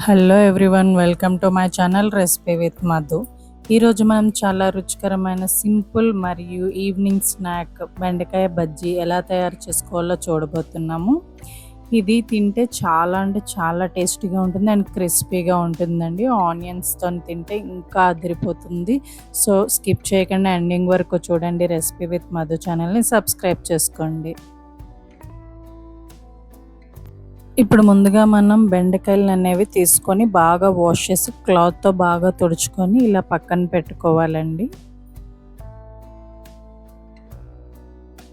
Hello everyone, welcome to my channel recipe with Madhu. ఈరోజు మనం చాలా రుచికరమైన సింపుల్ మరియు ఈవినింగ్ స్నాక్ బెండకాయ బజ్జీ ఎలా తయారు చేసుకోవాలో చూడబోతున్నాము. ఇది తింటే చాలా అంటే చాలా టేస్టీగా ఉంటుంది అండ్ క్రిస్పీగా ఉంటుందండి. ఆనియన్స్తో తింటే ఇంకా అదిరిపోతుంది. సో స్కిప్ చేయకుండా ఎండింగ్ వరకు చూడండి. రెసిపీ విత్ మధు ఛానల్ని సబ్స్క్రైబ్ చేసుకోండి. ఇప్పుడు ముందుగా మనం బెండకాయలు అనేవి తీసుకొని బాగా వాష్ చేసి క్లాత్తో బాగా తుడుచుకొని ఇలా పక్కన పెట్టుకోవాలండి.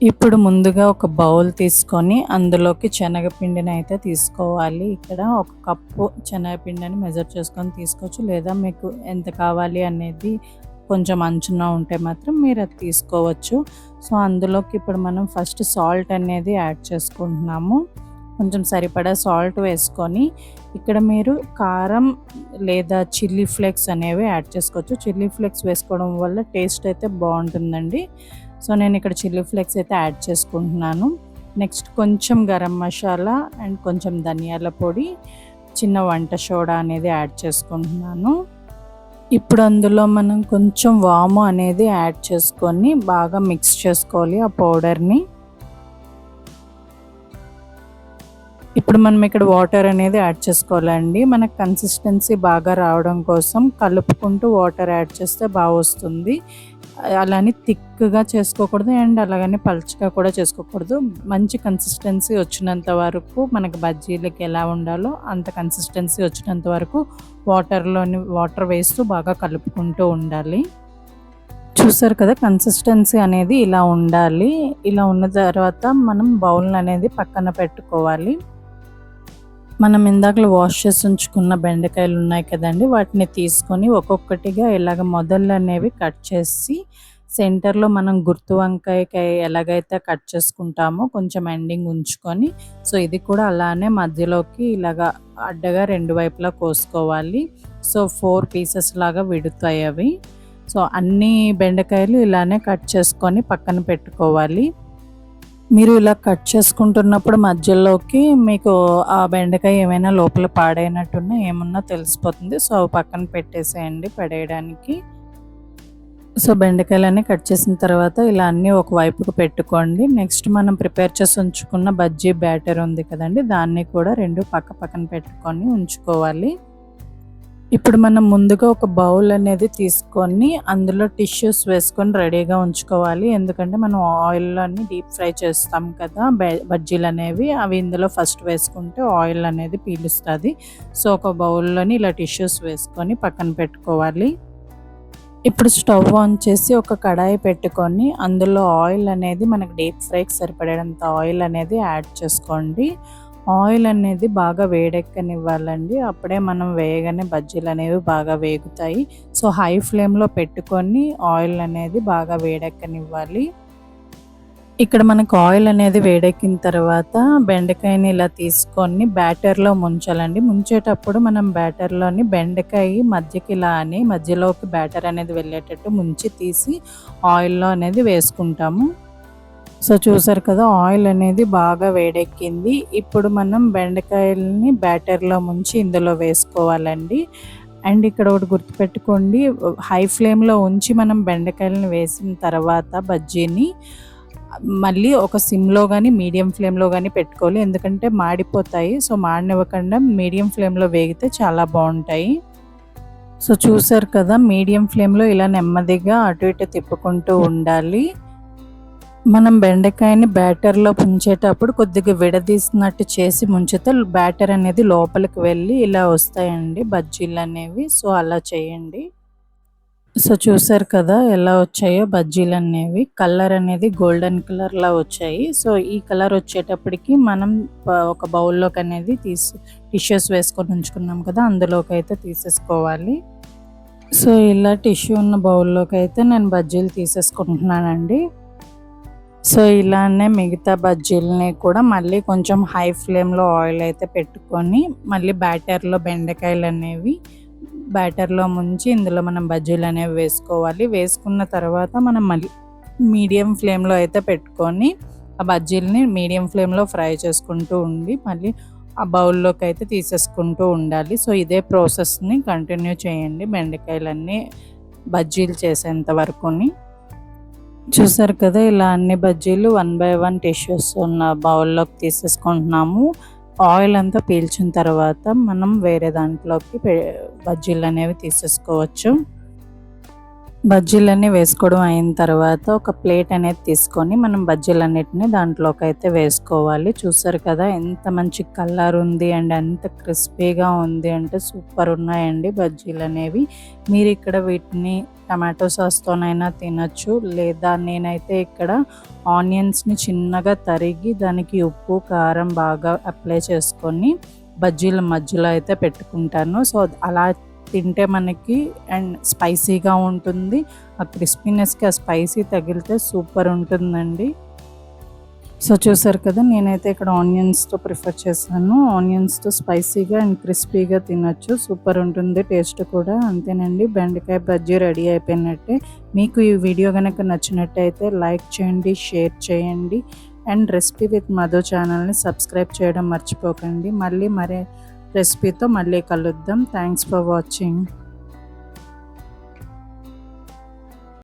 ఇప్పుడు ముందుగా ఒక బౌల్ తీసుకొని అందులోకి శనగపిండిని అయితే తీసుకోవాలి. ఇక్కడ ఒక కప్పు శనగపిండిని మెజర్ చేసుకొని తీసుకోవచ్చు, లేదా మీకు ఎంత కావాలి అనేది కొంచెం అంచనా ఉంటే మాత్రం మీరు అది తీసుకోవచ్చు. సో అందులోకి ఇప్పుడు మనం ఫస్ట్ సాల్ట్ అనేది యాడ్ చేసుకుంటున్నాము. కొంచెం సరిపడా సాల్ట్ వేసుకొని ఇక్కడ మీరు కారం లేదా చిల్లీ ఫ్లేక్స్ అనేవి యాడ్ చేసుకోవచ్చు. చిల్లీ ఫ్లేక్స్ వేసుకోవడం వల్ల టేస్ట్ అయితే బాగుంటుందండి. సో నేను ఇక్కడ చిల్లీ ఫ్లేక్స్ అయితే యాడ్ చేసుకుంటున్నాను. నెక్స్ట్ కొంచెం గరం మసాలా అండ్ కొంచెం ధనియాల పొడి, చిన్న వంట సోడా అనేది యాడ్ చేసుకుంటున్నాను. ఇప్పుడు అందులో మనం కొంచెం వాము అనేది యాడ్ చేసుకొని బాగా మిక్స్ చేసుకోవాలి ఆ పౌడర్ని. ఇప్పుడు మనం ఇక్కడ వాటర్ అనేది యాడ్ చేసుకోవాలండి. మనకు కన్సిస్టెన్సీ బాగా రావడం కోసం కలుపుకుంటూ వాటర్ యాడ్ చేస్తే బాగా వస్తుంది. అలానే థిక్గా చేసుకోకూడదు అండ్ అలాగని పల్చగా కూడా చేసుకోకూడదు. మంచి కన్సిస్టెన్సీ వచ్చినంత వరకు మనకు బజ్జీలకి ఎలా ఉండాలో అంత కన్సిస్టెన్సీ వచ్చినంత వరకు వాటర్ వేస్తూ బాగా కలుపుకుంటూ ఉండాలి. చూసారు కదా, కన్సిస్టెన్సీ అనేది ఇలా ఉండాలి. ఇలా ఉన్న తర్వాత మనం బౌల్ అనేది పక్కన పెట్టుకోవాలి. మనం ఇందాకలో వాష్ చేసి ఉంచుకున్న బెండకాయలు ఉన్నాయి కదండి, వాటిని తీసుకొని ఒక్కొక్కటిగా ఇలాగ మొదళ్ళు అనేవి కట్ చేసి సెంటర్లో మనం గుర్తు వంకాయకి ఎలాగైతే కట్ చేసుకుంటామో కొంచెం ఎండింగ్ ఉంచుకొని, సో ఇది కూడా అలానే మధ్యలోకి ఇలాగ అడ్డగా రెండు వైపులా కోసుకోవాలి. సో 4 పీసెస్ లాగా విడుతాయి అవి. సో అన్ని బెండకాయలు ఇలానే కట్ చేసుకొని పక్కన పెట్టుకోవాలి. మీరు ఇలా కట్ చేసుకుంటున్నప్పుడు మధ్యలోకి మీకు ఆ బెండకాయ ఏమైనా లోపల పాడైనట్టున్నా ఏమన్నా తెలిసిపోతుంది. సో అవి పక్కన పెట్టేసేయండి పడేయడానికి. సో బెండకాయలన్నీ కట్ చేసిన తర్వాత ఇలా అన్నీ ఒక వైపుకు పెట్టుకోండి. నెక్స్ట్ మనం ప్రిపేర్ చేసి ఉంచుకున్న బజ్జీ బ్యాటర్ ఉంది కదండి, దాన్ని కూడా రెండు పక్కన పెట్టుకొని ఉంచుకోవాలి. ఇప్పుడు మనం ముందుగా ఒక బౌల్ అనేది తీసుకొని అందులో టిష్యూస్ వేసుకొని రెడీగా ఉంచుకోవాలి. ఎందుకంటే మనం ఆయిల్లోని డీప్ ఫ్రై చేస్తాం కదా బజ్జీలు అనేవి, అవి ఇందులో ఫస్ట్ వేసుకుంటే ఆయిల్ అనేది పీలుస్తుంది. సో ఒక బౌల్లోని ఇలా టిష్యూస్ వేసుకొని పక్కన పెట్టుకోవాలి. ఇప్పుడు స్టవ్ ఆన్ చేసి ఒక కడాయి పెట్టుకొని అందులో ఆయిల్ అనేది మనకు డీప్ ఫ్రైకి సరిపడేంత ఆయిల్ అనేది యాడ్ చేసుకోండి. ఆయిల్ అనేది బాగా వేడెక్కనివ్వాలండి. అప్పుడే మనం వేయగానే బజ్జీలు అనేవి బాగా వేగుతాయి. సో హై ఫ్లేమ్లో పెట్టుకొని ఆయిల్ అనేది బాగా వేడెక్కనివ్వాలి. ఇక్కడ మనకు ఆయిల్ అనేది వేడెక్కిన తర్వాత బెండకాయని ఇలా తీసుకొని బ్యాటర్లో ముంచాలండి. ముంచేటప్పుడు మనం బ్యాటర్లోని బెండకాయ మధ్యకి ఇలా అని మధ్యలోకి బ్యాటర్ అనేది వెళ్ళేటట్టు ముంచి తీసి ఆయిల్లో అనేది వేసుకుంటాము. సో చూసారు కదా, ఆయిల్ అనేది బాగా వేడెక్కింది. ఇప్పుడు మనం బెండకాయలని బ్యాటర్లో ముంచి ఇందులో వేసుకోవాలండి. అండ్ ఇక్కడ ఒకటి గుర్తుపెట్టుకోండి, హై ఫ్లేమ్లో ఉంచి మనం బెండకాయలను వేసిన తర్వాత బజ్జీని మళ్ళీ ఒక సిమ్లో కానీ మీడియం ఫ్లేమ్లో కానీ పెట్టుకోవాలి. ఎందుకంటే మాడిపోతాయి. సో మాడనివ్వకుండా మీడియం ఫ్లేమ్లో వేగితే చాలా బాగుంటాయి. సో చూసారు కదా, మీడియం ఫ్లేమ్లో ఇలా నెమ్మదిగా అటు ఇటు తిప్పుకుంటూ ఉండాలి. మనం బెండకాయని బ్యాటర్లో ముంచేటప్పుడు కొద్దిగా విడదీసినట్టు చేసి ముంచితే బ్యాటర్ అనేది లోపలికి వెళ్ళి ఇలా వస్తాయండి బజ్జీలు అనేవి. సో అలా చేయండి. సో చూసారు కదా ఎలా వచ్చాయో బజ్జీలు అనేవి. కలర్ అనేది గోల్డెన్ కలర్లా వచ్చాయి. సో ఈ కలర్ వచ్చేటప్పటికి మనం ఒక బౌల్లోకి అనేది టిష్యూస్ వేసుకొని ఉంచుకున్నాం కదా, అందులోకి అయితే తీసేసుకోవాలి. సో ఇలా టిష్యూ ఉన్న బౌల్లోకి అయితే నేను బజ్జీలు తీసేసుకుంటున్నానండి. సో ఇలానే మిగతా బజ్జీలని కూడా మళ్ళీ కొంచెం హై ఫ్లేమ్లో ఆయిల్ అయితే పెట్టుకొని మళ్ళీ బ్యాటర్లో బెండకాయలు అనేవి బ్యాటర్లో ముంచి ఇందులో మనం బజ్జీలు అనేవి వేసుకోవాలి. వేసుకున్న తర్వాత మనం మళ్ళీ మీడియం ఫ్లేమ్లో అయితే పెట్టుకొని ఆ బజ్జీలని మీడియం ఫ్లేమ్లో ఫ్రై చేసుకుంటూ ఉండి మళ్ళీ ఆ బౌల్లోకి అయితే తీసేసుకుంటూ ఉండాలి. సో ఇదే ప్రాసెస్ని కంటిన్యూ చేయండి బెండకాయలన్నీ బజ్జీలు చేసేంత వరకుని. చూసారు కదా, ఇలా అన్ని బజ్జీలు 1 బై 1 టిష్యూస్ ఉన్న బౌల్లోకి తీసేసుకుంటున్నాము. ఆయిల్ అంతా పీల్చిన తర్వాత మనం వేరే దాంట్లోకి బజ్జీలు అనేవి తీసేసుకోవచ్చు. బజ్జీలన్నీ వేసుకోవడం అయిన తర్వాత ఒక ప్లేట్ అనేది తీసుకొని మనం బజ్జీలన్నిటిని దాంట్లోకి అయితే వేసుకోవాలి. చూసారు కదా ఎంత మంచి కలర్ ఉంది అండ్ ఎంత క్రిస్పీగా ఉంది అంటే సూపర్ ఉన్నాయండి బజ్జీలు అనేవి. మీరు ఇక్కడ వీటిని టమాటో సాస్తోనైనా తినచ్చు, లేదా నేనైతే ఇక్కడ ఆనియన్స్ని చిన్నగా తరిగి దానికి ఉప్పు కారం బాగా అప్లై చేసుకొని బజ్జీల మధ్యలో అయితే పెట్టుకుంటాను. సో అలా తింటే మనకి అండ్ స్పైసీగా ఉంటుంది. ఆ క్రిస్పీనెస్కి ఆ స్పైసీ తగిలితే సూపర్ ఉంటుందండి. సో చూసారు కదా, నేనైతే ఇక్కడ ఆనియన్స్తో ప్రిఫర్ చేశాను. ఆనియన్స్తో స్పైసీగా అండ్ క్రిస్పీగా తినచ్చు, సూపర్ ఉంటుంది టేస్ట్ కూడా. అంతేనండి, బెండకాయ బజ్జీ రెడీ అయిపోయినట్టే. మీకు ఈ వీడియో కనుక నచ్చినట్టయితే లైక్ చేయండి, షేర్ చేయండి అండ్ రెసిపీ విత్ మధు ఛానల్ని సబ్స్క్రైబ్ చేయడం మర్చిపోకండి. మళ్ళీ మరే రెసిపీతో మళ్ళీ కలుద్దాం. Thanks for watching.